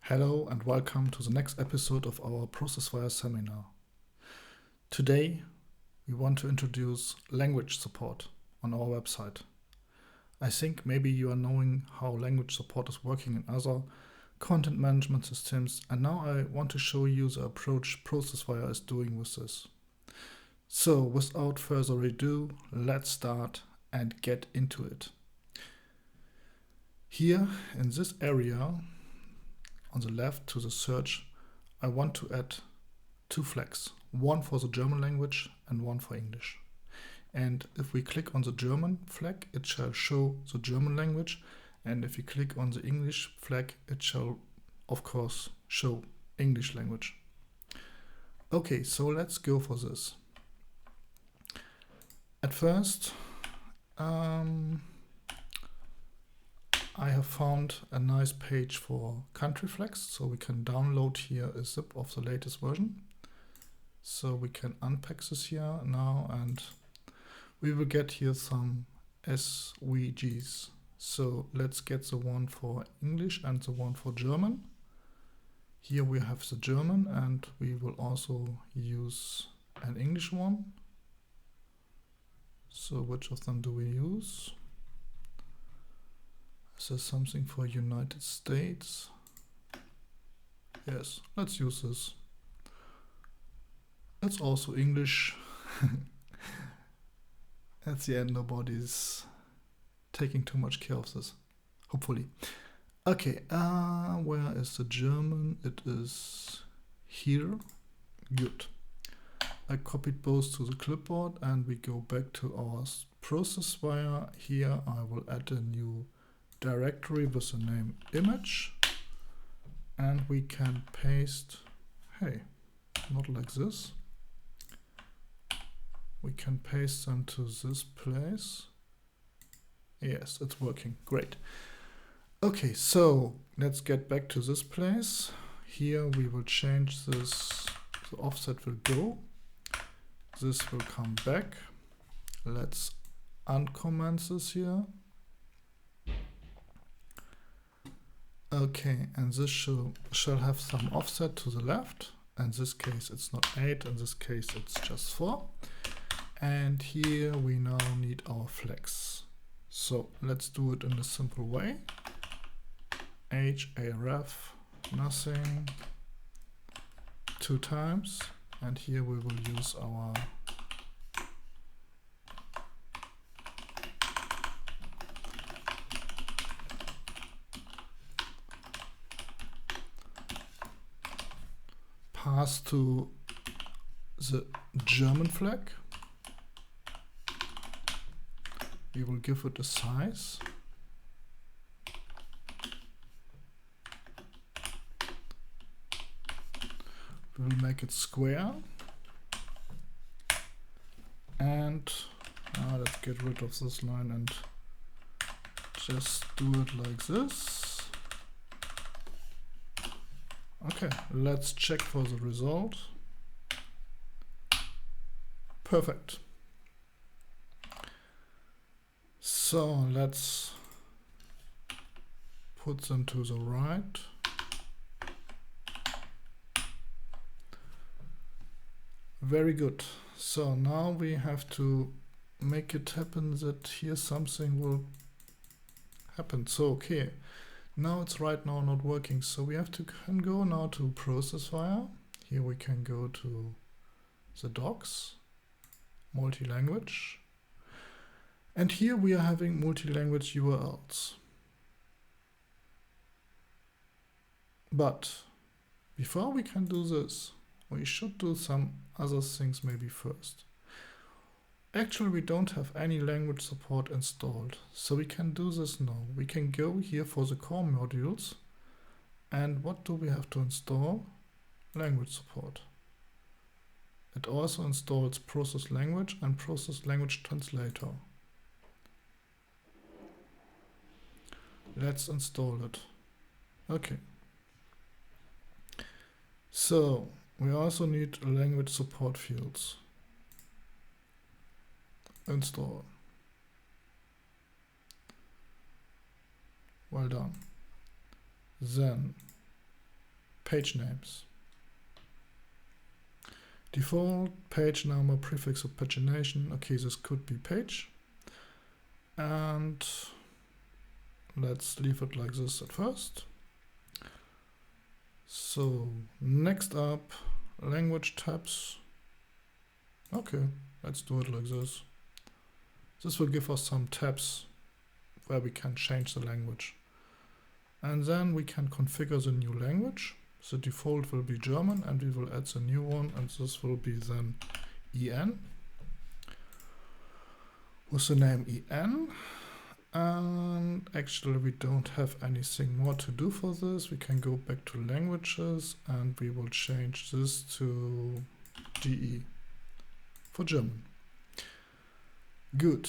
Hello and welcome to the next episode of our ProcessWire seminar. Today we want to introduce language support on our website. I think maybe you are knowing how language support is working in other content management systems, and now I want to show you the approach ProcessWire is doing with this. So without further ado, let's start and get into it. Here in this area on the left to the search, I want to add two flags, one for the German language and one for English. And if we click on the German flag, it shall show the German language, and if we click on the English flag, it shall of course show English language. Okay, so let's go for this. At first, I have found a nice page for country flags, so we can download here a zip of the latest version. So we can unpack this here now, and we will get here some SVGs. So let's get the one for English and the one for German. Here we have the German, and we will also use an English one. So which of them do we use? Is there something for United States? Yes, let's use this. It's also English. At the end, nobody's taking too much care of this, hopefully. Okay, where is the German? It is here. Good. I copied both to the clipboard and we go back to our ProcessWire. Here I will add a new directory with the name image, and we can paste, hey, not like this. We can paste them to this place. Yes, it's working, great. Okay, so let's get back to this place. Here we will change this, the offset will go. This will come back. Let's uncomment this here. Okay, and this shall have some offset to the left. In this case it's not 8, in this case it's just 4. And here we now need our flags. So let's do it in a simple way. href nothing 2 times, and here we will use our pass to the German flag. We will give it a size. We will make it square. And let's get rid of this line and just do it like this. Okay, let's check for the result. Perfect. So let's put them to the right. Very good. So now we have to make it happen that here something will happen. So okay, now it's right now not working. So we have to can go now to ProcessWire. Here we can go to the docs, Multilanguage. And here we are having multi-language URLs. But before we can do this, we should do some other things maybe first. Actually, we don't have any language support installed, so we can do this now. We can go here for the core modules, and what do we have to install? Language support. It also installs ProcessLanguage and ProcessLanguage Translator. Let's install it. Okay. So we also need language support fields. Install. Well done. Then page names. Default, page number, prefix of pagination. Okay, this could be page. And let's leave it like this at first. So next up, language tabs. Okay, let's do it like this. This will give us some tabs where we can change the language. And then we can configure the new language. The default will be German, and we will add the new one, and this will be then EN with the name EN. And actually we don't have anything more to do for this. We can go back to languages and we will change this to GE for German. Good.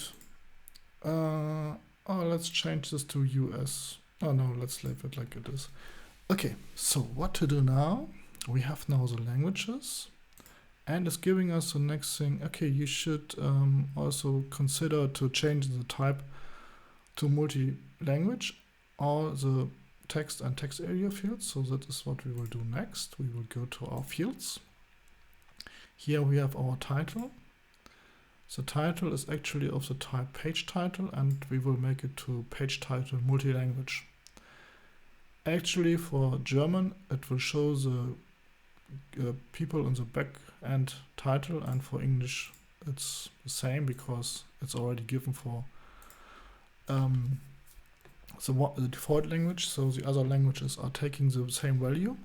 Let's change this to US. Oh no, let's leave it like it is. Okay, so what to do now? We have now the languages, and it's giving us the next thing. Okay, you should also consider to change the type to multi-language or the text and text area fields. So that is what we will do next. We will go to our fields. Here we have our title. The title is actually of the type page title, and we will make it to page title multi-language. Actually, for German, it will show the people in the back end title, and for English, it's the same because it's already given for the default language. So the other languages are taking the same value,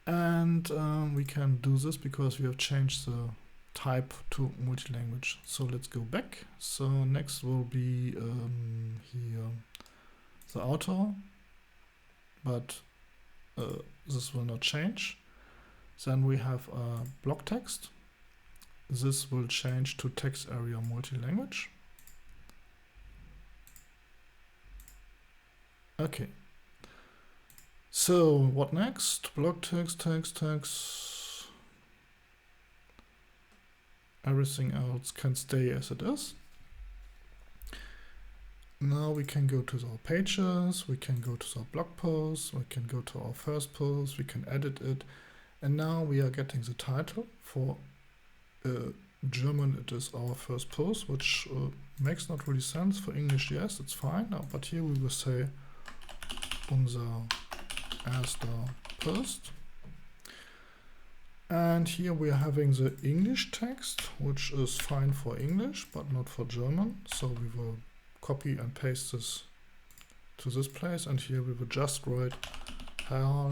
and we can do this because we have changed the type to multi-language. So let's go back. So next will be here the author, but this will not change. Then we have a block text. This will change to text area multi-language. Okay. So what next? Block text, text. Everything else can stay as it is. Now we can go to our pages, we can go to our blog posts, we can go to our first post, we can edit it. And now we are getting the title. For German it is our first post, which makes not really sense. For English, yes, it's fine. But here we will say unser erster Post. And here we are having the English text, which is fine for English, but not for German. So we will copy and paste this to this place, and here we will just write Hallo,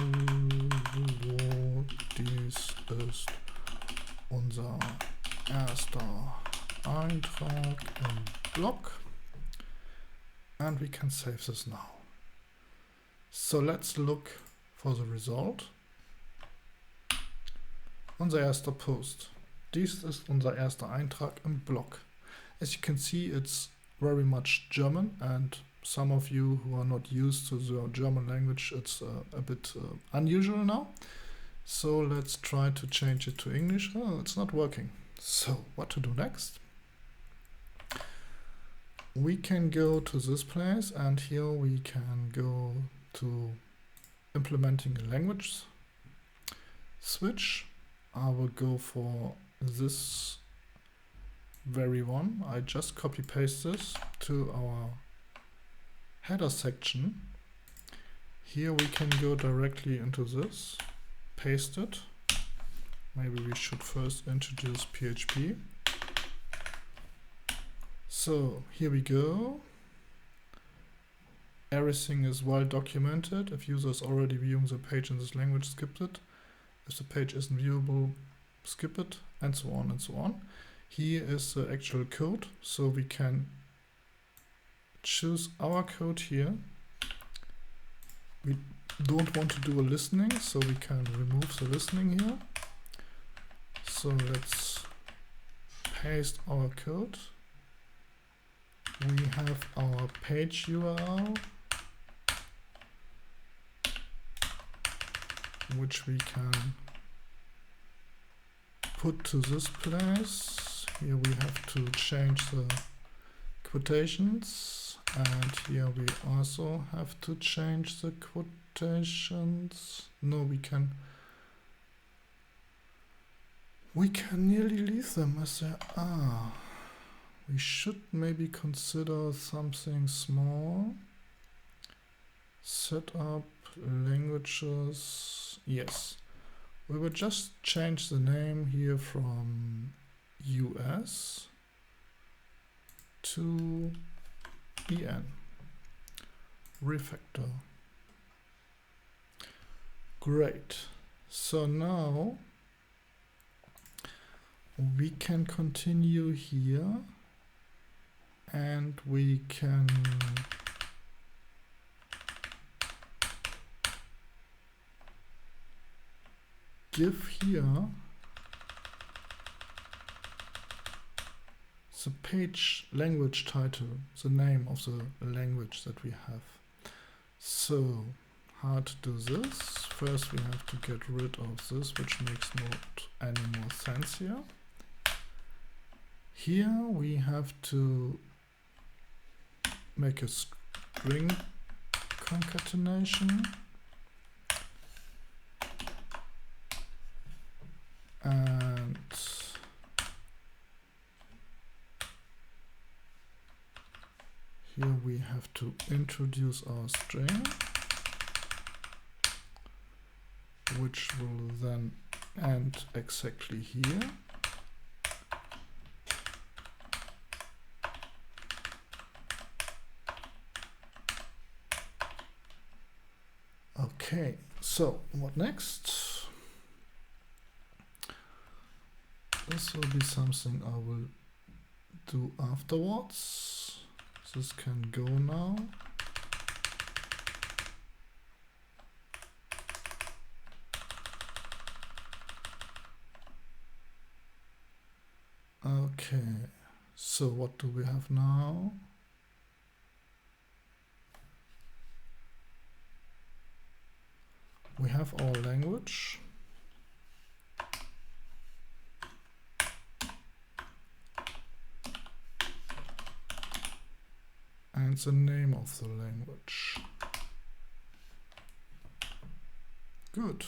dies ist unser erster Eintrag im Blog, and we can save this now. So let's look for the result. Unser erster Post. Dies ist unser erster Eintrag im Blog. As you can see, it's very much German, and some of you who are not used to the German language, it's a bit unusual now. So let's try to change it to English. Oh, it's not working. So what to do next? We can go to this place, and here we can go to implementing a language switch. I will go for this very one. I just copy paste this to our header section. Here we can go directly into this, paste it. Maybe we should first introduce PHP. So here we go. Everything is well documented. If users already viewing the page in this language, skip it. If the page isn't viewable, skip it, and so on and so on. Here is the actual code, so we can choose our code here. We don't want to do a listening, so we can remove the listening here. So let's paste our code. We have our page URL, which we can put to this place. Here we have to change the quotations, and here we also have to change the annotations. No, we can nearly leave them as they are. We should maybe consider something small. Set up languages. Yes. We will just change the name here from US to EN. Refactor. Great. So now we can continue here and we can give here the page language title, the name of the language that we have. So how to do this? First we have to get rid of this, which makes not any more sense here. Here we have to make a string concatenation. And here we have to introduce our string, which will then end exactly here. Okay, so what next? This will be something I will do afterwards. This can go now. Okay, so what do we have now? We have our language. And the name of the language. Good.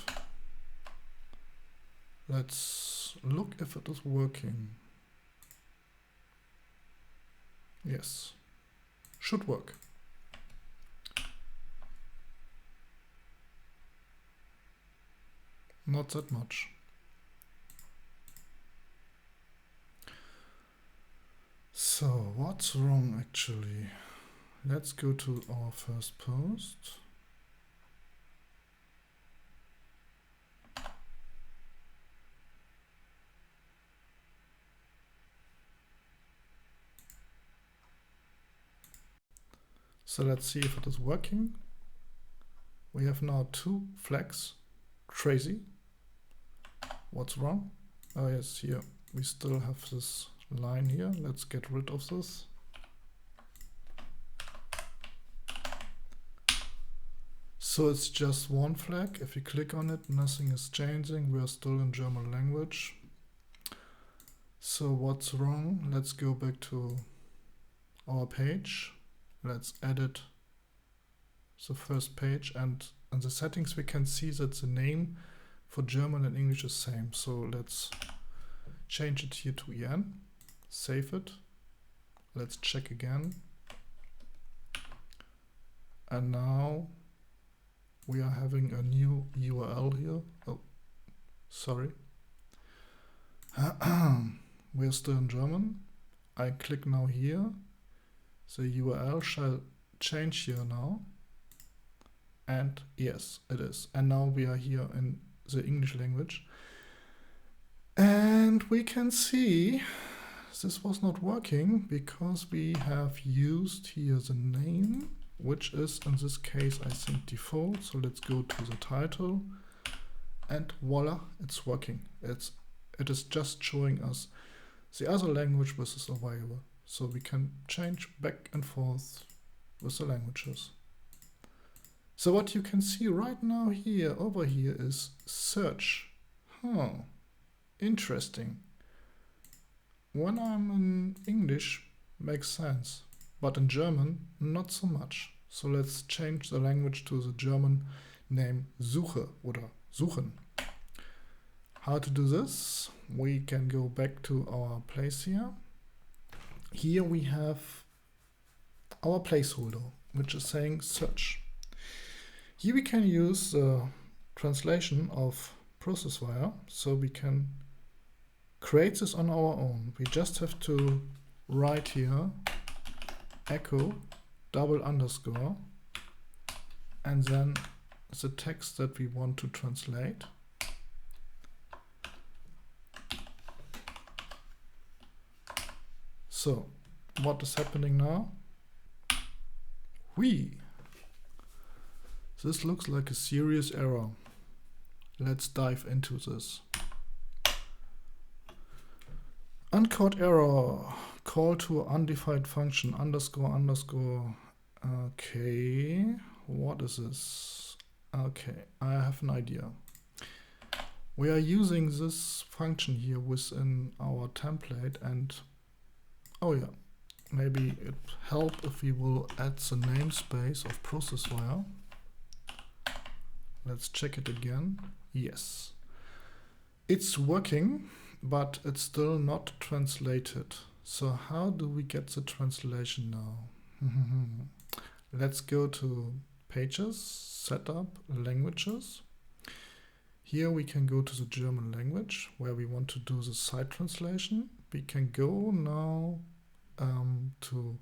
Let's look if it is working. Yes, should work. Not that much. So what's wrong actually? Let's go to our first post. So let's see if it is working. We have now two flags. Crazy. What's wrong? Oh yes, here we still have this line here. Let's get rid of this. So it's just one flag. If you click on it, nothing is changing. We are still in German language. So what's wrong? Let's go back to our page. Let's edit the first page, and in the settings we can see that the name for German and English is same. So let's change it here to EN, save it. Let's check again. And now we are having a new URL here. Oh, sorry. We are still in German. I click now here. The URL shall change here now. And yes, it is. And now we are here in the English language. And we can see this was not working because we have used here the name, which is in this case, I think, default. So let's go to the title and voila, it's working. It is just showing us the other language which is available. So we can change back and forth with the languages. So what you can see right now here, over here, is search. Interesting. When I'm in English, makes sense, but in German, not so much. So let's change the language to the German name Suche oder Suchen. How to do this? We can go back to our place here. Here we have our placeholder, which is saying search. Here we can use the translation of ProcessWire, so we can create this on our own. We just have to write here echo double underscore and then the text that we want to translate. So what is happening now? This looks like a serious error. Let's dive into this. Uncaught error, call to undefined function underscore. Okay, what is this? Okay, I have an idea. We are using this function here within our template, and oh yeah, maybe it help if we will add the namespace of ProcessWire. Let's check it again. Yes, it's working, but it's still not translated. So how do we get the translation now? Let's go to Pages, Setup, Languages. Here we can go to the German language where we want to do the site translation. We can go now to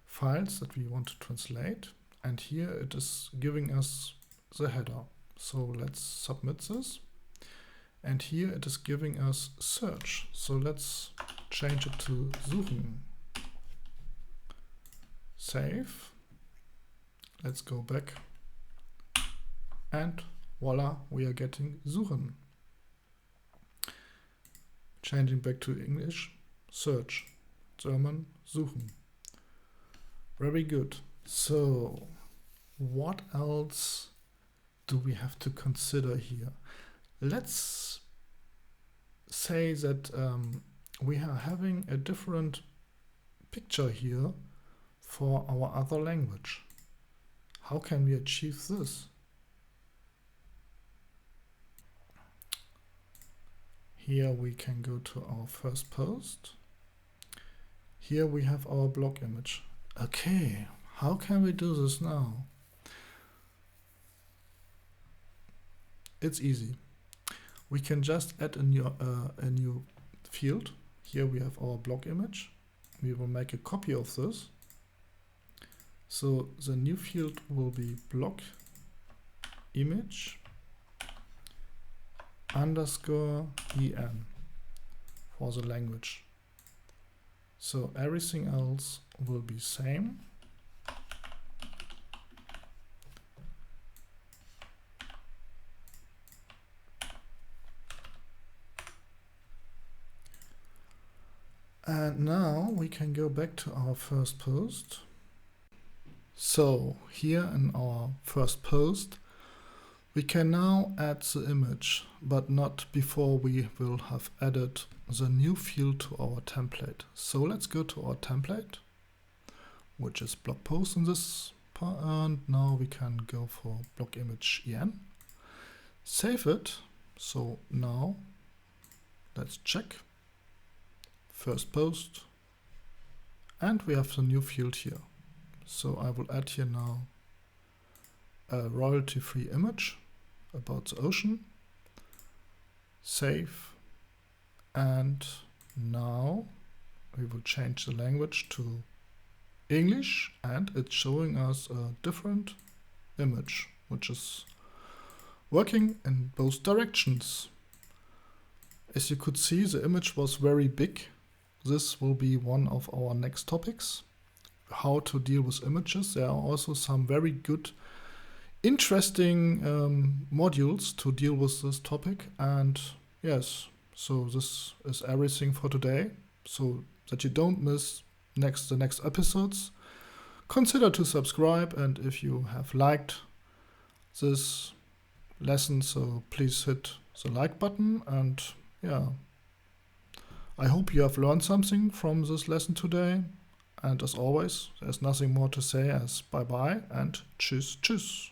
files that we want to translate, and here it is giving us the header. So let's submit this, and here it is giving us search. So let's change it to Suchen. Save. Let's go back, and voila, we are getting Suchen. Changing back to English, search. German, Suchen. Very good. So what else do we have to consider here? Let's say that we are having a different picture here for our other language. How can we achieve this? Here we can go to our first post. Here we have our blog image. Okay, how can we do this now? It's easy. We can just add a new field. Here we have our blog image. We will make a copy of this. So the new field will be blog image underscore en for the language. So everything else will be same. And now we can go back to our first post. So here in our first post, we can now add the image, but not before we will have added the new field to our template. So let's go to our template, which is blog post in this part, and now we can go for blog image en. Save it. So now let's check. First post, and we have the new field here. So I will add here now a royalty-free image about the ocean. Save, and now we will change the language to English, and it's showing us a different image, which is working in both directions. As you could see, the image was very big. This will be one of our next topics, how to deal with images. There are also some very good, interesting modules to deal with this topic. And yes, so this is everything for today. So that you don't miss the next episodes, consider to subscribe. And if you have liked this lesson, so please hit the like button. And yeah, I hope you have learned something from this lesson today. And as always, there's nothing more to say as bye-bye and tschüss, tschüss.